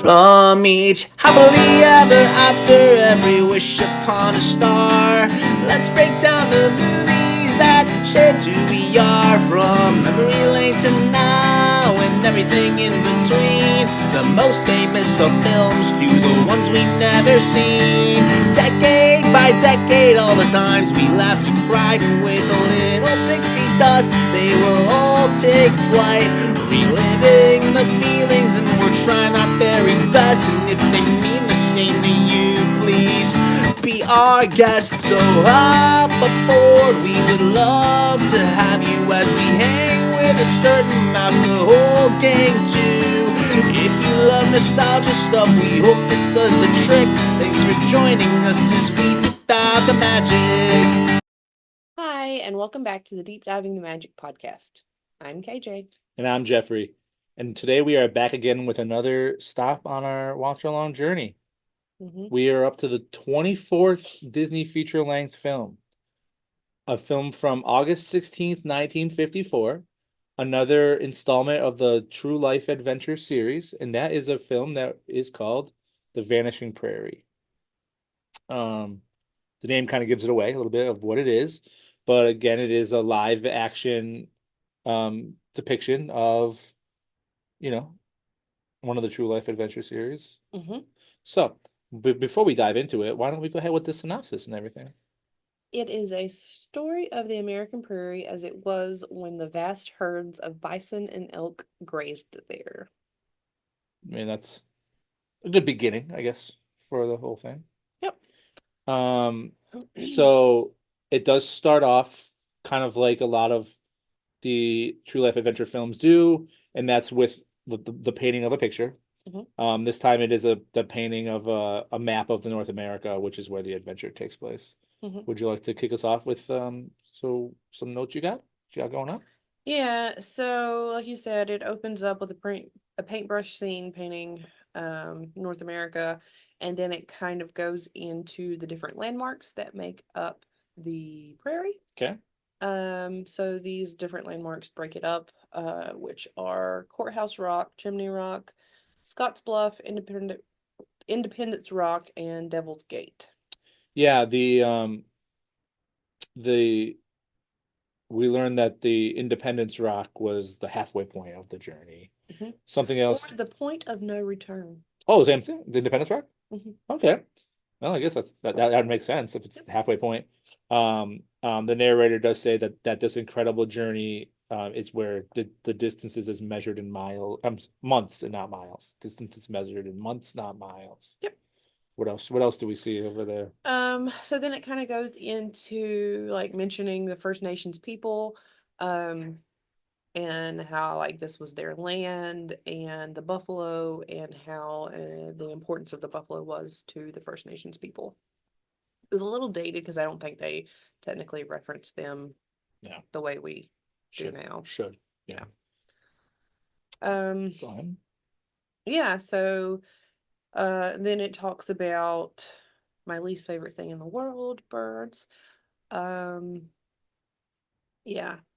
From each happily ever after, every wish upon a star. Let's break down the movies that shaped who we are. From memory lane to now and everything in between. The most famous of films to the ones we've never seen. Decade by decade, all the times we laughed and cried. And with a little pixie dust, they will all take flight. Reliving the feelings, and we're trying our very best. And if they mean the same to you, please be our guest. So hop aboard, we would love to have you as we hang with a certain mouth, the whole gang too. If you love nostalgia stuff, we hope this does the trick. Thanks for joining us as we deep dive the magic. Hi, and welcome back to the Deep Diving the Magic podcast. I'm KJ. And I'm Jeffrey. And today we are back again with another stop on our watch along journey. We are up to the 24th Disney feature-length film. A film from August 16th, 1954. Another installment of the True Life Adventure series. And that is a film that is called The Vanishing Prairie. The name kind of gives it away, a little bit of what it is. But again, it is a live action depiction of, one of the True Life Adventure series. So, before we dive into it, why don't we go ahead with the synopsis and everything? It is a story of the American prairie as it was when the vast herds of bison and elk grazed there. I mean, that's a good beginning, I guess, for the whole thing. Yep. So it does start off kind of like a lot of the True Life Adventure films do, and that's with the painting of a picture. This time it is the painting of a map of the North America, which is where the adventure takes place. Would you like to kick us off with some notes you got going on? Yeah, so like you said, it opens up with a paintbrush scene painting North America, and then it kind of goes into the different landmarks that make up the prairie. Okay. So these different landmarks break it up, which are Courthouse Rock, Chimney Rock, Scotts Bluff, Independence Rock, and Devil's Gate. Yeah, we learned that the Independence Rock was the halfway point of the journey. Something else. Or the point of no return. Oh, same thing. The Independence Rock. Okay. Well, I guess that makes sense if it's the halfway point. The narrator does say that this incredible journey is where the distance is measured in months and not miles. Distance is measured in months, not miles. Yep. What else do we see over there? So then it kind of goes into like mentioning the First Nations people, and how like this was their land, and the buffalo, and how the importance of the buffalo was to the First Nations people. It was a little dated because I don't think they technically reference them the way we do now. Should. Yeah. Yeah, so then it talks about my least favorite thing in the world, birds. Yeah,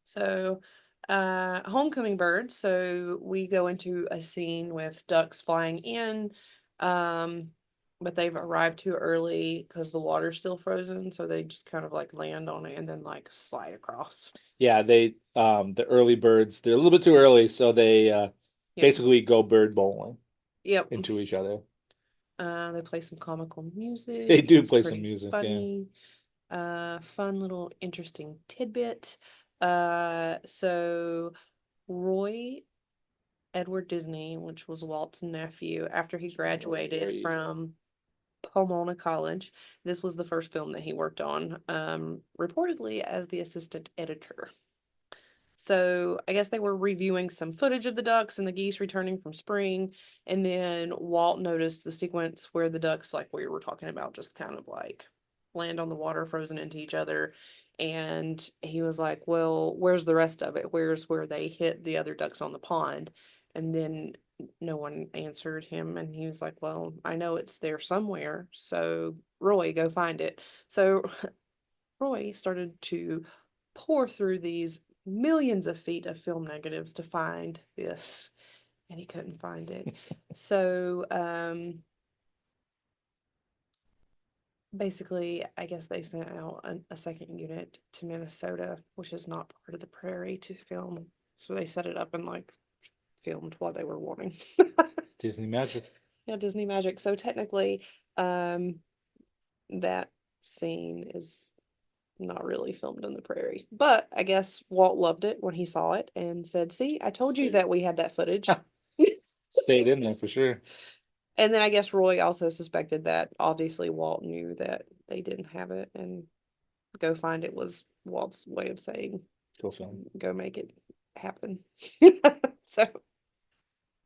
so homecoming birds. So we go into a scene with ducks flying in, but they've arrived too early because the water's still frozen, so they just kind of like land on it and then like slide across. Yeah, the early birds, they're a little bit too early, so they basically go bird bowling. Yep. Into each other. They play some comical music. They do play some music, funny. Fun little interesting tidbit. So Roy Edward Disney, which was Walt's nephew, after he graduated from Pomona College, this was the first film that he worked on, reportedly as the assistant editor. So I guess they were reviewing some footage of the ducks and the geese returning from spring, and then Walt noticed the sequence where the ducks, like we were talking about, just kind of like land on the water, frozen into each other, and he was like, well, where's the rest of it? Where's where they hit the other ducks on the pond? And then no one answered him, and he was like, well, I know it's there somewhere, so Roy, go find it. So Roy started to pour through these millions of feet of film negatives to find this and he couldn't find it. So, basically, I guess they sent out a second unit to Minnesota, which is not part of the Prairie, to film. So they set it up and like filmed while they were warning. Disney magic. Yeah, Disney magic. So technically, that scene is not really filmed in the Prairie. But I guess Walt loved it when he saw it and said, "See, I told you that we had that footage." Stayed in there for sure. And then I guess Roy also suspected that obviously Walt knew that they didn't have it, and go find it was Walt's way of saying Go film. go make it happen. So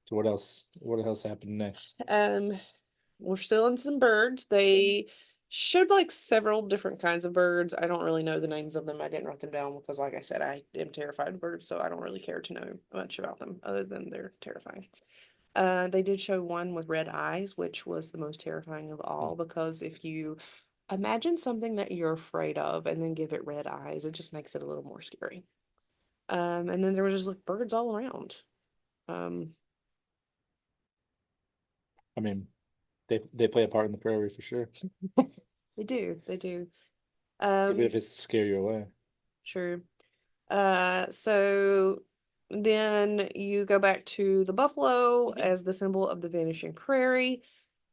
what else? What else happened next? we're still in some birds. They showed like several different kinds of birds. I don't really know the names of them. I didn't write them down because, like I said, I am terrified of birds, so I don't really care to know much about them other than they're terrifying. They did show one with red eyes, which was the most terrifying of all, because if you imagine something that you're afraid of and then give it red eyes, it just makes it a little more scary. And then there was just like birds all around. I mean, they play a part in the Prairie for sure. They do. Even if it's to scare you away. True. So then you go back to the buffalo as the symbol of the vanishing prairie.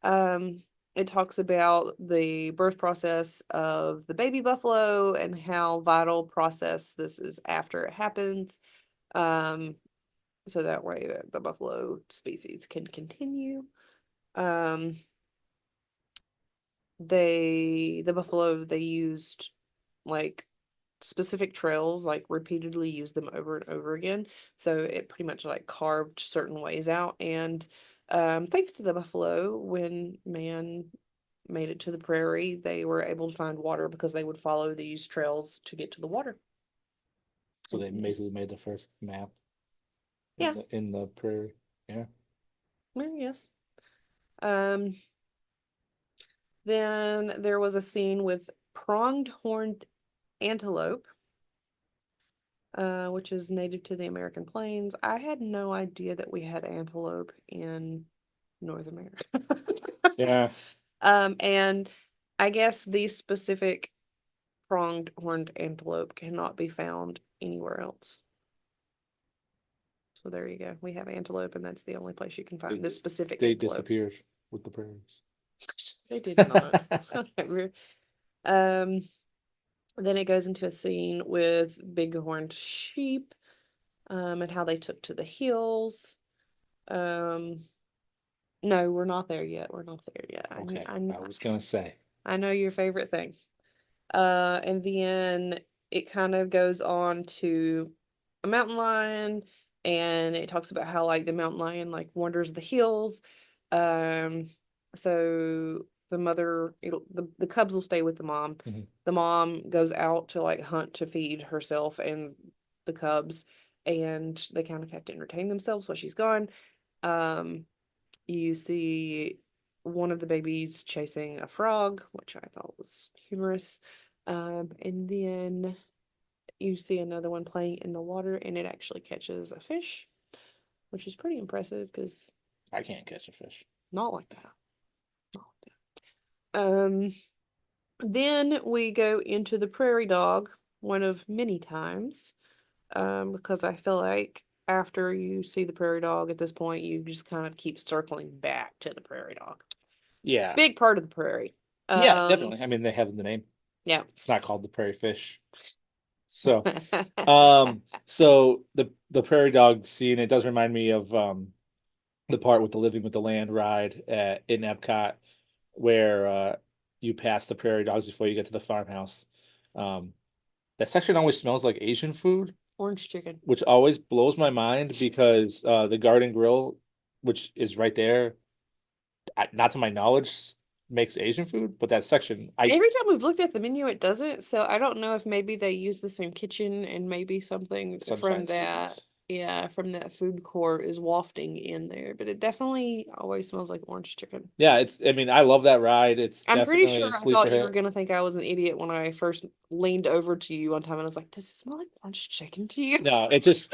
It talks about the birth process of the baby buffalo and how vital process this is after it happens. So that way that the buffalo species can continue. The buffalo, they used like specific trails, like repeatedly used them over and over again. So it pretty much like carved certain ways out. And thanks to the buffalo, when man made it to the prairie, they were able to find water because they would follow these trails to get to the water. So they basically made the first map. Yeah. In the Prairie. Yeah. Yes. Then there was a scene with pronged horned antelope, which is native to the American plains. I had no idea that we had antelope in North America. Yeah. And I guess these specific pronged horned antelope cannot be found anywhere else. So there you go. We have antelope, and that's the only place you can find this specific They antelope. disappeared with the prairies. They did not. Then it goes into a scene with bighorned sheep, and how they took to the hills. No, we're not there yet. We're not there yet. Okay, I was gonna say. I know your favorite thing. And then it kind of goes on to a mountain lion, and it talks about how like the mountain lion like wanders the hills. So the mother, the cubs will stay with the mom. The mom goes out to like hunt to feed herself and the cubs, and they kind of have to entertain themselves while she's gone. You see one of the babies chasing a frog, which I thought was humorous. And then you see another one playing in the water, and it actually catches a fish, which is pretty impressive because I can't catch a fish. not like that. Not like that. Then we go into the prairie dog, one of many times, because I feel like after you see the prairie dog at this point, you just kind of keep circling back to the prairie dog. Yeah. Big part of the prairie. Yeah, definitely. I mean, they have the name. Yeah. It's not called the prairie fish. So, so the prairie dog scene, it does remind me of the part with the Living with the Land ride in Epcot, where you pass the prairie dogs before you get to the farmhouse. That section always smells like Asian food. Orange chicken. Which always blows my mind because the Garden Grill, which is right there, not to my knowledge, makes Asian food, but that section, every time we've looked at the menu, it doesn't. So I don't know if maybe they use the same kitchen and maybe something from that. Yeah, from that food court is wafting in there, but it definitely always smells like orange chicken. Yeah, I mean, I love that ride. I'm pretty sure I thought you were gonna think I was an idiot when I first leaned over to you one time and I was like, "Does it smell like orange chicken to you?" No, it just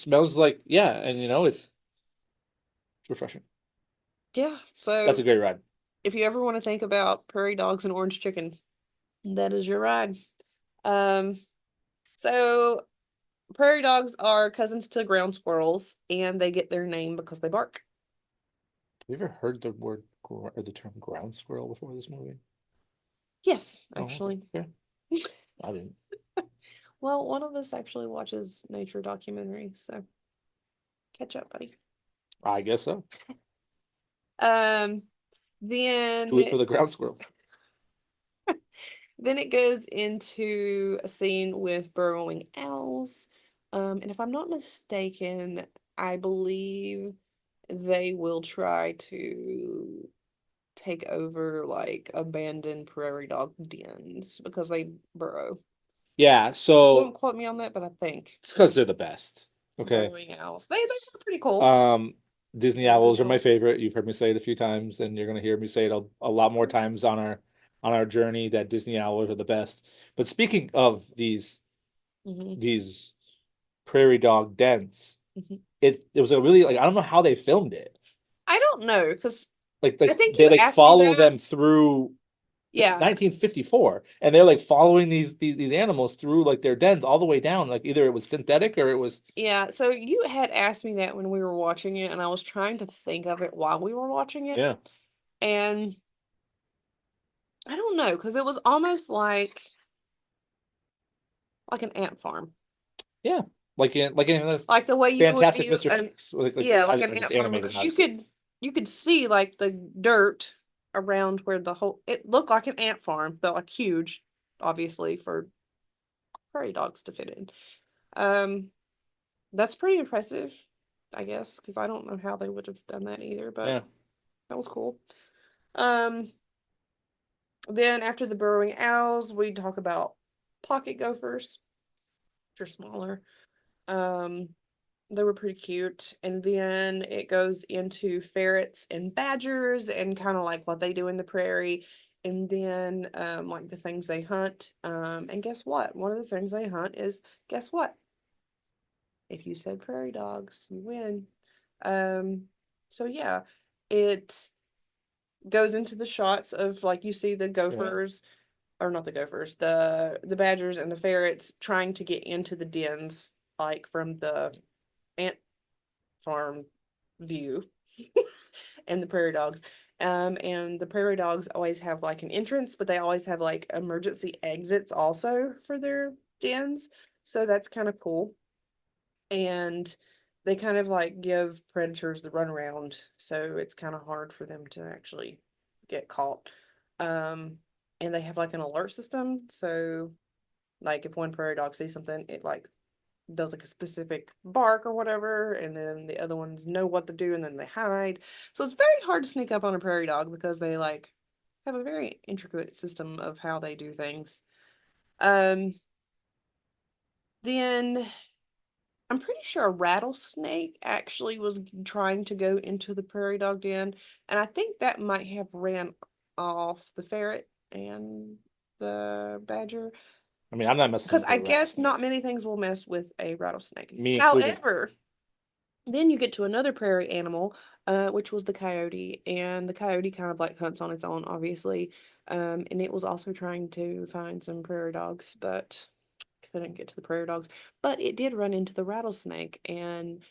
smells like, yeah, and it's It's refreshing. Yeah, so That's a great ride. if you ever want to think about prairie dogs and orange chicken, that is your ride. So prairie dogs are cousins to ground squirrels, and they get their name because they bark. Have you ever heard the word or the term ground squirrel before this movie? Yes, Oh, actually. okay. I didn't. Well, one of us actually watches nature documentaries, so catch up, buddy. I guess so. Then Do it for the ground squirrel. then it goes into a scene with burrowing owls. And if I'm not mistaken, I believe they will try to take over like abandoned prairie dog dens because they burrow. Yeah, so Don't quote me on that, but I think it's because they're the best. Okay. burrowing owls. They're pretty cool. Disney They're owls are cool. my favorite. You've heard me say it a few times, and you're gonna hear me say it a lot more times on our journey that Disney owls are the best. But speaking of these prairie dog dens, it was a really like I don't know how they filmed it. I don't know because Like I think they you like asked me follow that. them through. It's Yeah. 1954, and they're like following these animals through like their dens all the way down. Like either it was synthetic or it was. Yeah, so you had asked me that when we were watching it, and I was trying to think of it while we were watching it. Yeah. And I don't know, because it was almost like an ant farm. Yeah. Like in Like the way you would Fantastic be Mr. Fox. yeah, like an It's ant farm, animated, because obviously. you could see like the dirt around where the whole it looked like an ant farm, but like huge, obviously, for prairie dogs to fit in. That's pretty impressive, I guess, because I don't know how they would have done that either, but Yeah. that was cool. Then after the burrowing owls, we talk about pocket gophers, which are smaller. Um, they were pretty cute. And then it goes into ferrets and badgers and kind of like what they do in the prairie. And then like the things they hunt. And guess what? One of the things they hunt is, guess what? If you said prairie dogs, you win. So yeah, it goes into the shots of like you see the gophers, or not the gophers, the badgers and the ferrets trying to get into the dens, like from the ant farm view, and the prairie dogs. And the prairie dogs always have like an entrance, but they always have like emergency exits also for their dens. So that's kind of cool. And they kind of like give predators the runaround, so it's kind of hard for them to actually get caught. And they have like an alert system, so like if one prairie dog sees something, it like does like a specific bark or whatever, and then the other ones know what to do and then they hide. So it's very hard to sneak up on a prairie dog because they like have a very intricate system of how they do things. Then I'm pretty sure a rattlesnake actually was trying to go into the prairie dog den, and I think that might have ran off the ferret and the badger. I mean, I'm not messing Because with I a guess not rattlesnake. many things will mess with a rattlesnake. Me included. However, then you get to another prairie animal, which was the coyote, and the coyote kind of like hunts on its own, obviously. And it was also trying to find some prairie dogs, but couldn't get to the prairie dogs. But it did run into the rattlesnake, and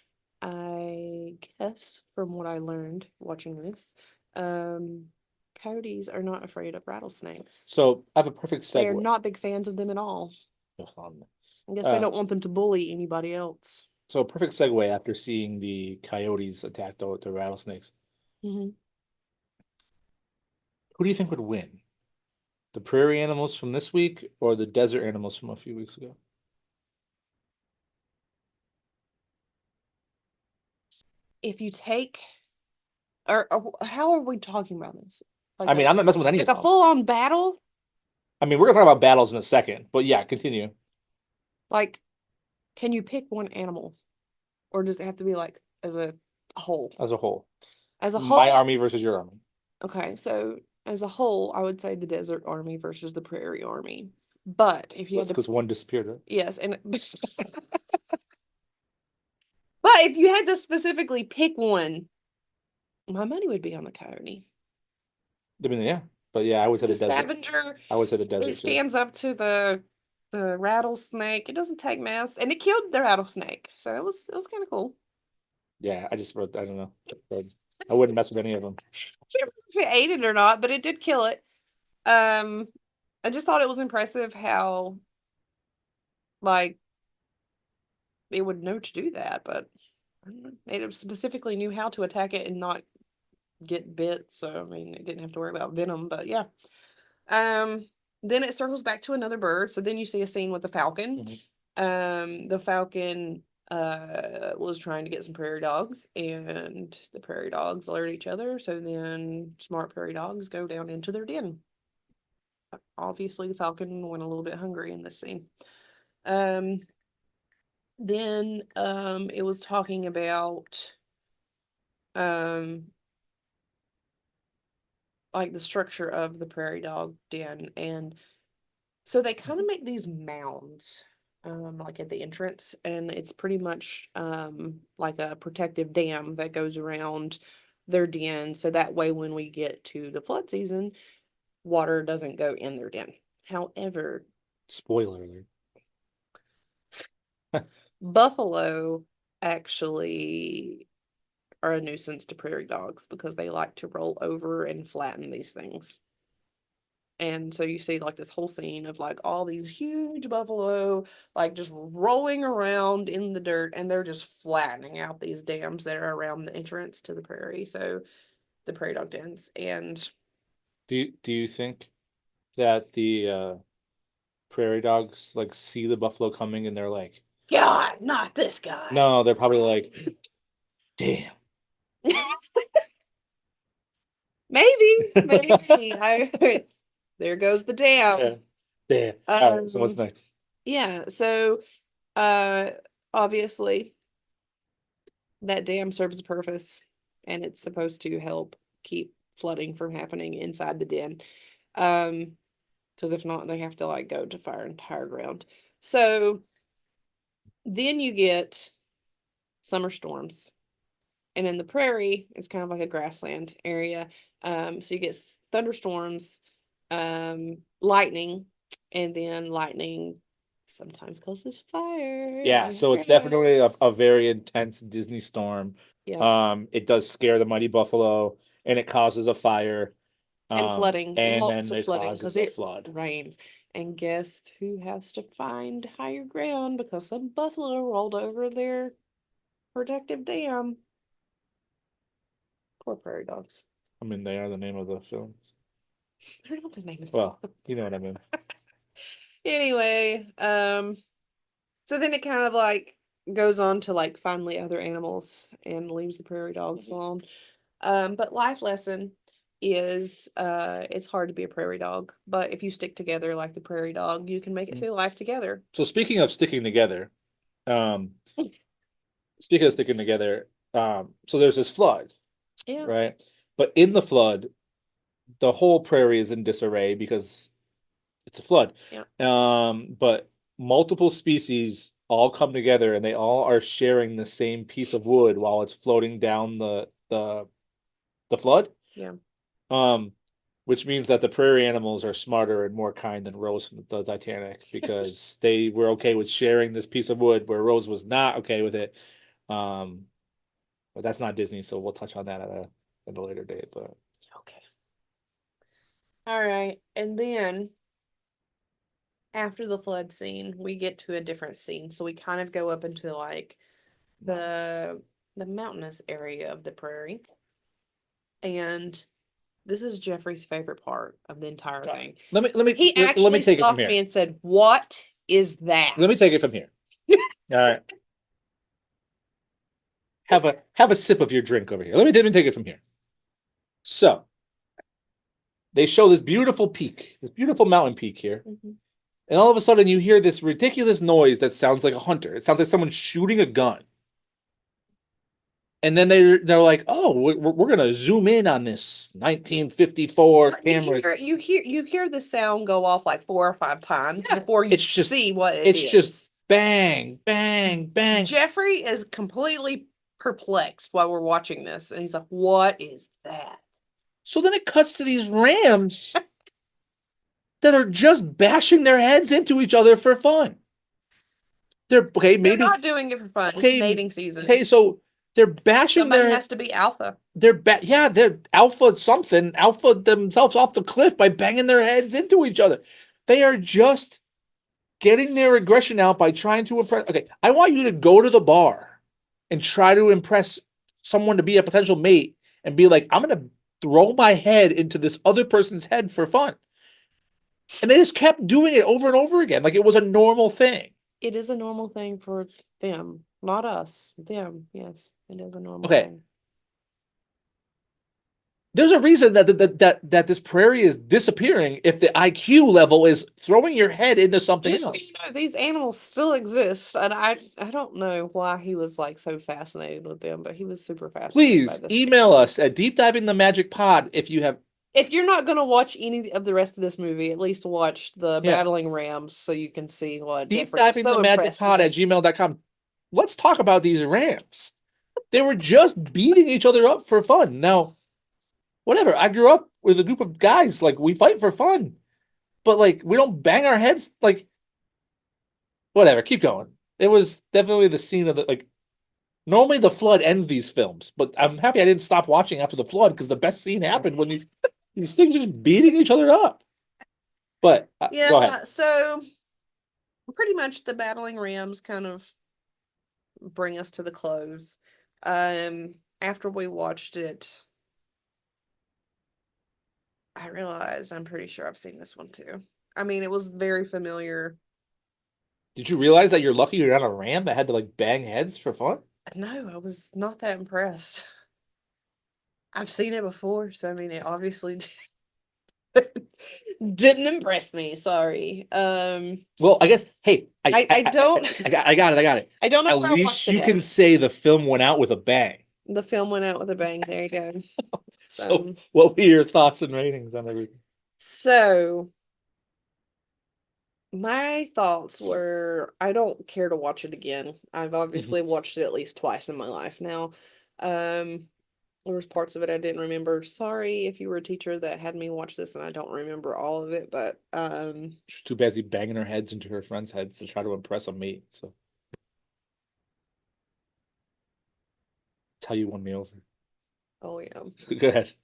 I guess from what I learned watching this, coyotes are not afraid of rattlesnakes. So I have a perfect They are segue. not big fans of them at all. I guess they Uh, don't want them to bully anybody else. so a perfect segue after seeing the coyotes attack the rattlesnakes. Mm-hmm. Who do you think would win? The prairie animals from this week or the desert animals from a few weeks ago? If you take, or how are we talking about this? Like I mean, I'm not messing with any like of a them. full-on battle? I mean, we're gonna talk about battles in a second, but yeah, continue. Like, can you pick one animal, or does it have to be like as a whole? As a whole. As a My whole, army versus your army. okay. So as a whole, I would say the desert army versus the prairie army. But if you That's had to, because one disappeared, right? yes, and but if you had to specifically pick one, My money would be on the coyote. I mean, yeah, but yeah, I always had The a desert. scavenger. I always had a It desert too. stands up to the rattlesnake. It doesn't take mess, and it killed the rattlesnake, so it was kind of cool. Yeah, I just wrote. I don't know. I wouldn't mess with any of them. I can't remember if it ate it or not, but it did kill it. I just thought it was impressive how like it would know to do that, but I don't know. It specifically knew how to attack it and not get bit. So I mean, it didn't have to worry about venom. But yeah. Then it circles back to another bird. So then you see a scene with the falcon. The falcon was trying to get some prairie dogs, and the prairie dogs alert each other. So then smart prairie dogs go down into their den. Obviously, the falcon went a little bit hungry in this scene. Then it was talking about like the structure of the prairie dog den, and so they kind of make these mounds like at the entrance, and it's pretty much like a protective dam that goes around their den, so that way when we get to the flood season, water doesn't go in their den. However, Spoiler alert. buffalo actually are a nuisance to prairie dogs because they like to roll over and flatten these things. And so you see like this whole scene of like all these huge buffalo like just rolling around in the dirt, and they're just flattening out these dams that are around the entrance to the prairie. So the prairie dog dens. And do you think that the prairie dogs like see the buffalo coming and they're like, God, not this guy. no, they're probably like, damn. maybe. There goes the dam. Yeah. Damn. All right, so what's next? Yeah, so obviously that dam serves a purpose, and it's supposed to help keep flooding from happening inside the den. Because if not, they have to like go to fire entire ground. So then you get summer storms. And in the prairie, it's kind of like a grassland area. So you get thunderstorms, lightning, and then lightning sometimes causes fire. Yeah, so it's definitely a very intense Disney storm. Yeah. It does scare the mighty buffalo, and it causes a fire. And flooding, and lots then of it flooding causes because a it flood. rains. And guess who has to find higher ground because some buffalo rolled over their protective dam? Poor prairie dogs. I mean, they are the name of the films. They're not the name of Well, you know what I mean. Anyway, so then it kind of like goes on to like finally other animals and leaves the prairie dogs alone. But life lesson is it's hard to be a prairie dog, but if you stick together like the prairie dog, you can make it through life together. So speaking of sticking together, speaking of sticking together, so there's this flood, Yeah. right? But in the flood, the whole prairie is in disarray because it's a flood. Yeah. But multiple species all come together and they all are sharing the same piece of wood while it's floating down the flood. Yeah. Which means that the prairie animals are smarter and more kind than Rose from the Titanic because they were okay with sharing this piece of wood where Rose was not okay with it. But that's not Disney, so we'll touch on that at a later date. But okay. All right, and then after the flood scene, we get to a different scene. So we kind of go up into like the mountainous area of the prairie. And this is Jeffrey's favorite part of the entire thing. Let me He let actually me take it from stopped here. me and said, "What is that?" Let me take it from here. All right. Have a sip of your drink over here. Let me take it from here. So they show this beautiful peak, this beautiful mountain peak here. And all of a sudden you hear this ridiculous noise that sounds like a hunter. It sounds like someone shooting a gun. And then they're like, "Oh, we're gonna zoom in on this 1954 camera." You hear the sound go off like 4 or 5 times before you see what it is. It's just bang, bang, bang. Jeffrey is completely perplexed while we're watching this, and he's like, "What is that?" So then it cuts to these rams that are just bashing their heads into each other for fun. They're okay, They're maybe not doing it for fun. okay, It's mating season. okay, so they're bashing Somebody their has to be alpha. they're alpha something, alpha themselves off the cliff by banging their heads into each other. They are just getting their aggression out by trying to impress. Okay, I want you to go to the bar and try to impress someone to be a potential mate and be like, I'm gonna throw my head into this other person's head for fun. And they just kept doing it over and over again, like it was a normal thing. It is a normal thing for them, not us. Them, yes, it is a normal Okay. thing. There's a reason that this prairie is disappearing if the IQ level is throwing your head into something Just so else. you know, these animals still exist, and I don't know why he was like so fascinated with them, but he was super fascinated by Please this. email us at deepdivingthemagicpod if you have. If you're not gonna watch any of the rest of this movie, at least watch the Yeah. battling rams so you can see what Deep Jeffrey was diving so the magic impressed pod with. at gmail.com. Let's talk about these rams. They were just beating each other up for fun. Now, whatever. I grew up with a group of guys, like we fight for fun, but like we don't bang our heads. Like, whatever. Keep going. It was definitely the scene of the like. Normally the flood ends these films, but I'm happy I didn't stop watching after the flood because the best scene happened when these things are just beating each other up. But go ahead. Yeah, so pretty much the battling rams kind of bring us to the close. After we watched it, I realized I'm pretty sure I've seen this one too. I mean, it was very familiar. Did you realize that you're lucky you're not a ram that had to like bang heads for fun? No, I was not that impressed. I've seen it before, so I mean, it obviously didn't impress me. Sorry. Well, I guess hey, I don't I got it. I don't know At where I least watched you it can at. say the film went out with a bang. The film went out with a bang. There you go. So, what were your thoughts and ratings on everything? So my thoughts were I don't care to watch it again. I've obviously watched it at least twice in my life now. There was parts of it I didn't remember. Sorry if you were a teacher that had me watch this and I don't remember all of it, but She's too busy banging her heads into her friends' heads to try to impress a mate. So that's how you won me over. oh yeah. Go ahead. So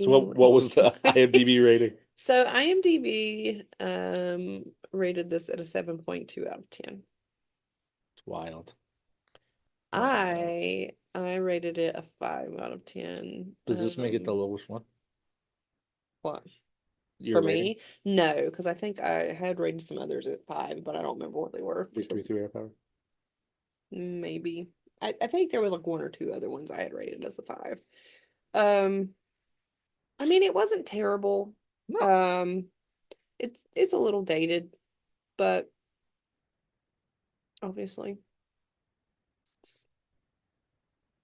Anyway. what was the IMDb rating? So IMDb rated this at a 7.2 out of 10. It's wild. I rated it a 5 out of 10. Does this make it the lowest one? What? Your For rating? me? No, because I think I had rated some others at 5, but I don't remember what they were. Victory through air power? Maybe. I think there was like one or two other ones I had rated as a 5. I mean, it wasn't terrible. No. It's a little dated, but obviously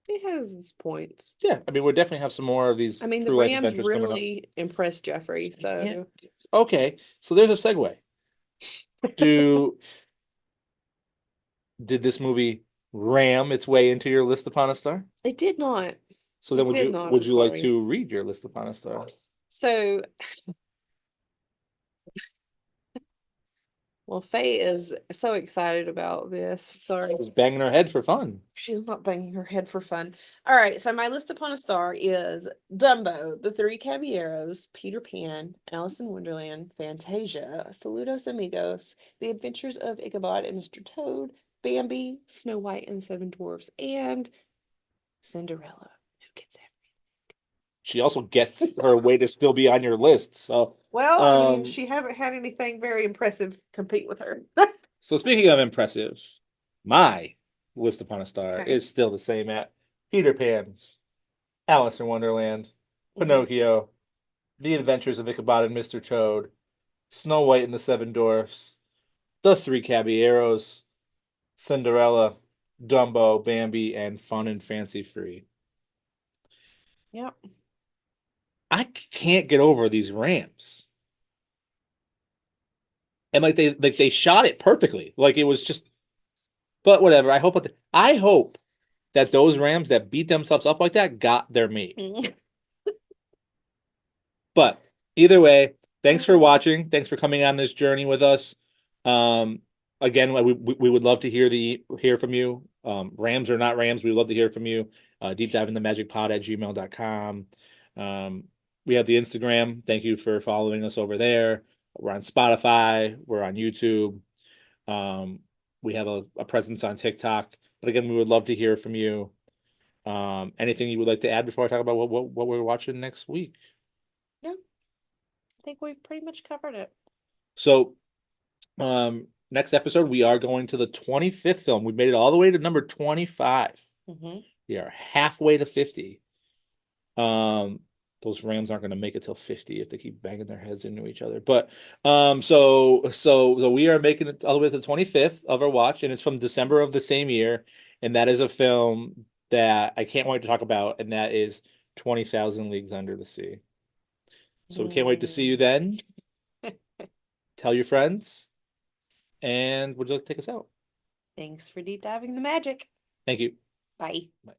it has its points. Yeah, I mean, we'll definitely have some more of these I mean, the true life Rams adventures coming up. really impressed Jeffrey, so Yeah. Okay, so there's a segue. Did this movie ram its way into your list upon a star? it did not. So then It did not, would I'm you like sorry. to read your list upon a star? So, well, Faye is so excited about this. Sorry. Just banging her head for fun. She's not banging her head for fun. All right, so my list upon a star is Dumbo, The Three Caballeros, Peter Pan, Alice in Wonderland, Fantasia, Saludos Amigos, The Adventures of Ichabod and Mr. Toad, Bambi, Snow White and the Seven Dwarfs, and Cinderella, who gets everything. She also gets her way to still be on your list. So, Well, I mean, she hasn't had anything very impressive compete with her. so speaking of impressive, my list upon a star Okay. is still the same at Peter Pan's, Alice in Wonderland, Pinocchio, The Adventures of Ichabod and Mr. Toad, Snow White and the Seven Dwarfs, The Three Caballeros, Cinderella, Dumbo, Bambi, and Fun and Fancy Free. Yep. I can't get over these Rams. And like they shot it perfectly. Like it was just, but whatever. I hope that those Rams that beat themselves up like that got their mate. But either way, thanks for watching. Thanks for coming on this journey with us. Again, we would love to hear from you. Rams or not Rams, we'd love to hear from you. Deep dive in the magic pod at gmail.com. We have the Instagram. Thank you for following us over there. We're on Spotify. We're on YouTube. We have a presence on TikTok. But again, we would love to hear from you. Anything you would like to add before I talk about what we're watching next week? No, I think we've pretty much covered it. So, next episode, we are going to the 25th film. We made it all the way to number 25. We are halfway to 50. Those Rams aren't going to make it till 50 if they keep banging their heads into each other. But so we are making it all the way to the 25th of our watch, and it's from December of the same year, and that is a film that I can't wait to talk about, and that is 20,000 Leagues Under the Sea. So we can't wait to see you then. Tell your friends, and would you like to take us out? Thanks for deep diving the magic. Thank you. Bye. Bye.